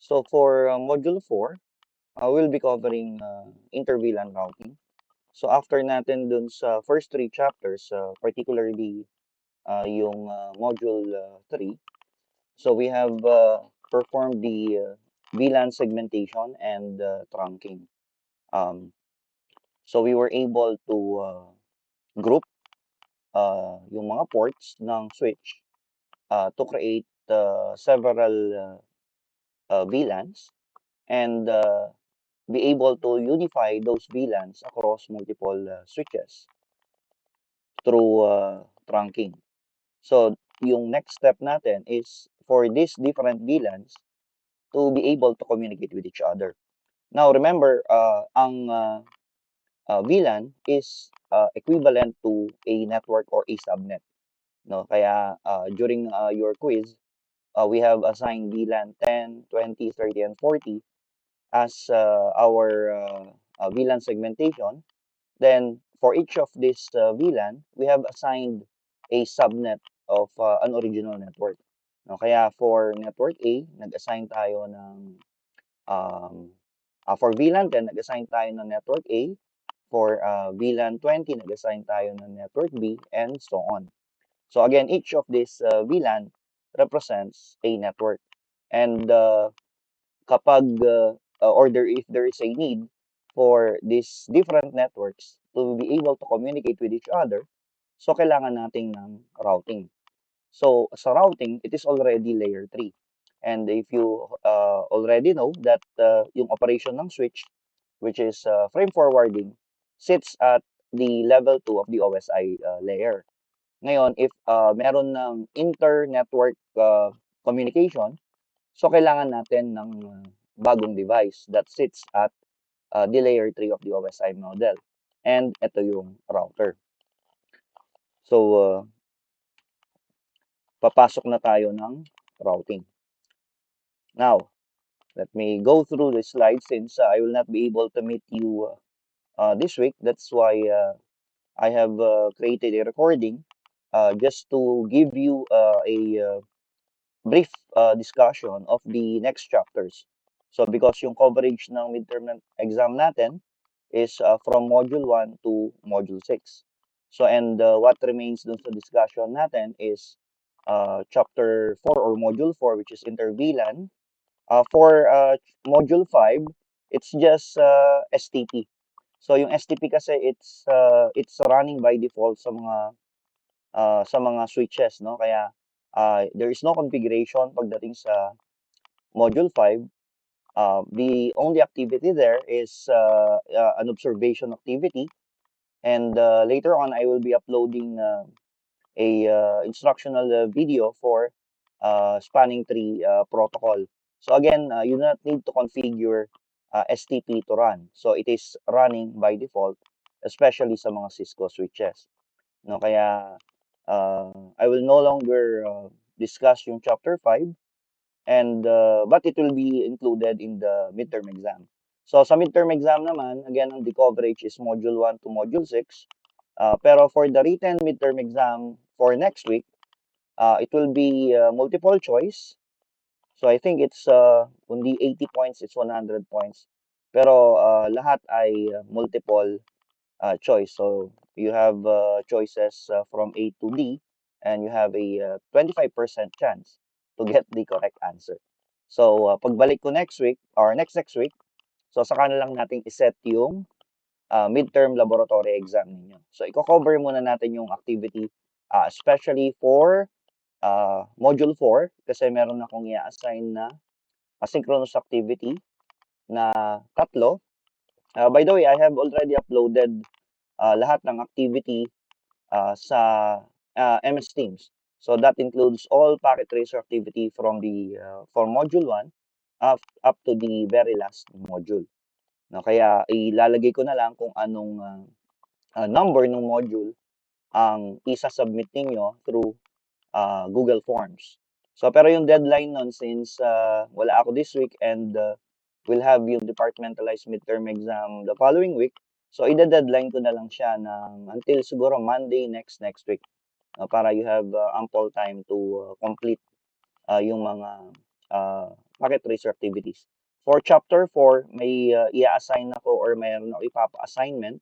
So for Module 4, we'll be covering inter-VLAN routing. So after natin dun sa first three chapters, particularly yung Module 3, so we have performed the VLAN segmentation and trunking. So we were able to group yung mga ports ng switch to create several VLANs and be able to unify those VLANs across multiple switches through trunking. So yung next step natin is for these different VLANs to be able to communicate with each other. Now remember, ang VLAN is equivalent to a network or a subnet. No? Kaya during your quiz, we have assigned VLAN 10, 20, 30, and 40 as our VLAN segmentation. Then for each of these VLAN, we have assigned a subnet of an original network. No? Kaya for network A, nag-assign tayo ng for VLAN 10, nag-assign tayo ng network A. For VLAN 20, nag-assign tayo ng network B, and so on. So again, each of these VLAN represents a network. And kapag if there is a need for these different networks to be able to communicate with each other, so kailangan natin ng routing. So sa routing, it is already layer 3. And if you already know that yung operation ng switch, which is frame forwarding, sits at the level 2 of the OSI layer. Ngayon, if meron ng inter-network communication, so kailangan natin ng bagong device that sits at the layer 3 of the OSI model. And ito yung router. So, papasok na tayo ng routing. Now, let me go through the slides since I will not be able to meet you this week. That's why I have created a recording just to give you a brief discussion of the next chapters. So because yung coverage ng midterm exam natin is from Module 1 to Module 6. So and what remains dun sa discussion natin is Chapter 4 or Module 4, which is inter-VLAN. For Module 5, it's just STP. So yung STP kasi it's running by default sa mga switches, no? Kaya there is no configuration pagdating sa Module 5. The only activity there is an observation activity, and later on I will be uploading a instructional video for spanning tree protocol. So again, you do not need to configure STP to run. So it is running by default, especially sa mga Cisco switches. No, kaya I will no longer discuss yung chapter 5 and but it will be included in the midterm exam. So sa midterm exam naman, again, the coverage is Module 1 to Module 6. Pero for the written midterm exam for next week, it will be multiple choice. So I think it's kundi 80 points, it's 100 points. Pero lahat ay multiple choice. So you have choices from A to D, and you have a 25% chance to get the correct answer. So pagbalik ko next week or next week, so saka na lang natin iset yung midterm laboratory exam ninyo. So i-cover muna natin yung activity, especially for Module 4 kasi meron akong i-assign na asynchronous activity na tatlo. By the way, I have already uploaded lahat ng activity sa MS Teams. So that includes all packet tracer activity from Module 1 up to the very last module. No, kaya ilalagay ko na lang kung anong number ng module ang isa-submit ninyo through Google Forms. So pero yung deadline nun since wala ako this week and we'll have yung departmentalized midterm exam the following week. So ida-deadline ko na lang siya ng until siguro Monday next week para you have ample time to complete yung mga packet tracer activities. For chapter 4, may i-assign ako or mayroon ako ipapa-assignment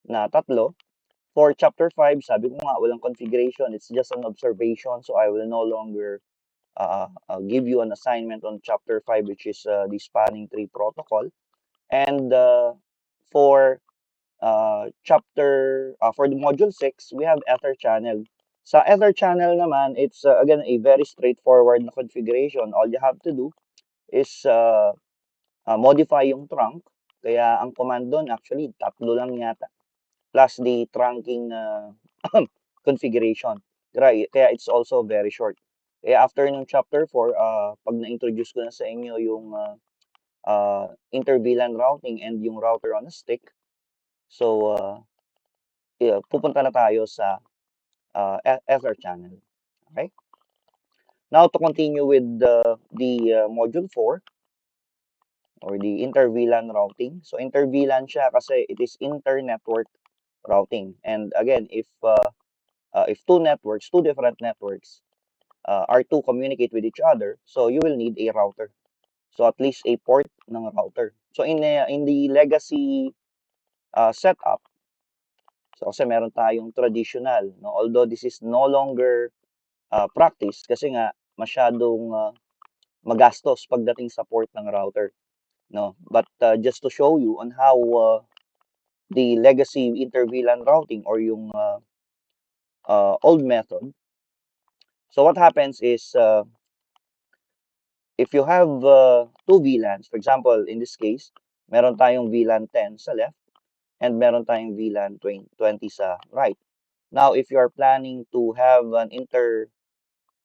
na tatlo. For chapter 5, sabi ko nga, walang configuration. It's just an observation. So I will no longer give you an assignment on chapter 5, which is the spanning tree protocol. And for the module 6, we have Ether channel. Sa Ether channel naman, it's again a very straightforward na configuration. All you have to do is modify yung trunk. Kaya ang command doon actually tatlo lang yata plus the trunking configuration. Kaya it's also very short. Kaya after ng chapter 4, pag na-introduce ko na sa inyo yung inter-VLAN routing and yung router on a stick, so pupunta na tayo sa Ether channel. Okay? Now to continue with the module 4 or the inter-VLAN routing. So inter-VLAN siya kasi it is inter-network routing. And again, if two different networks, are to communicate with each other, so you will need a router. So at least a port ng router. So in the legacy setup, so kasi meron tayong traditional, no? Although this is no longer practice kasi nga masyadong magastos pagdating sa port ng router, no? But just to show you on how the legacy inter-VLAN routing or yung old method. So what happens is if you have two VLANs, for example, in this case, meron tayong VLAN 10 sa left and meron tayong VLAN 20 sa right. Now, if you are planning to have an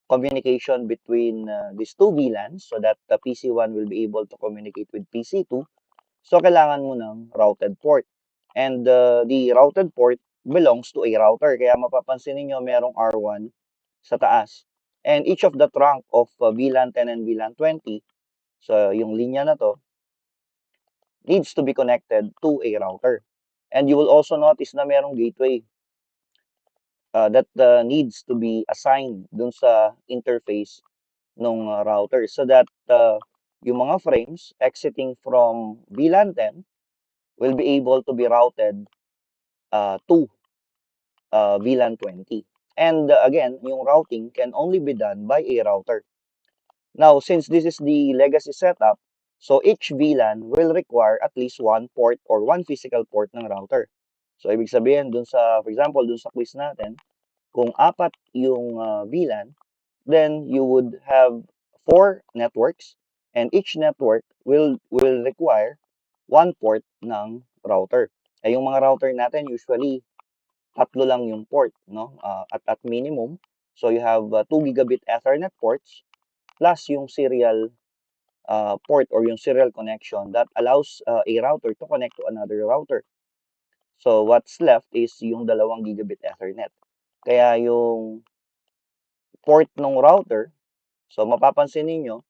communication between these two VLANs so that the PC1 will be able to communicate with PC2, so kailangan mo ng routed port. And the routed port belongs to a router. Kaya mapapansin niyo merong R1 sa taas. And each of the trunk of VLAN 10 and VLAN 20, so yung linya na to, needs to be connected to a router. And you will also notice na merong gateway that needs to be assigned dun sa interface ng router so that yung mga frames exiting from VLAN 10 will be able to be routed to VLAN 20. And again, yung routing can only be done by a router. Now, since this is the legacy setup, so each VLAN will require at least one port or one physical port ng router. So, ibig sabihin, for example, dun sa quiz natin, kung apat yung VLAN, then you would have 4 networks and each network will require one port ng router. Ay yung mga router natin usually tatlo lang yung port, no? At minimum. So you have 2 gigabit Ethernet ports plus yung serial port or yung serial connection that allows a router to connect to another router. So what's left is yung 2 gigabit Ethernet. Kaya yung port ng router, so mapapansin niyo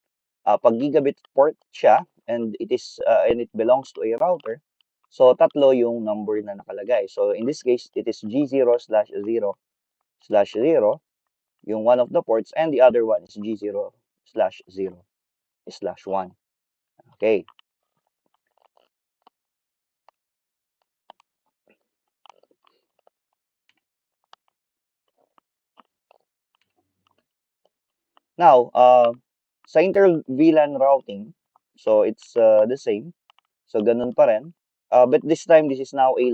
pag gigabit port siya and it belongs to a router, so tatlo yung number na nakalagay. So in this case, it is G0/0/0, yung one of the ports, and the other one is G0/0/1. Okay. Now, sa inter-VLAN routing, so it's the same. So ganun pa rin. But this time, this is now a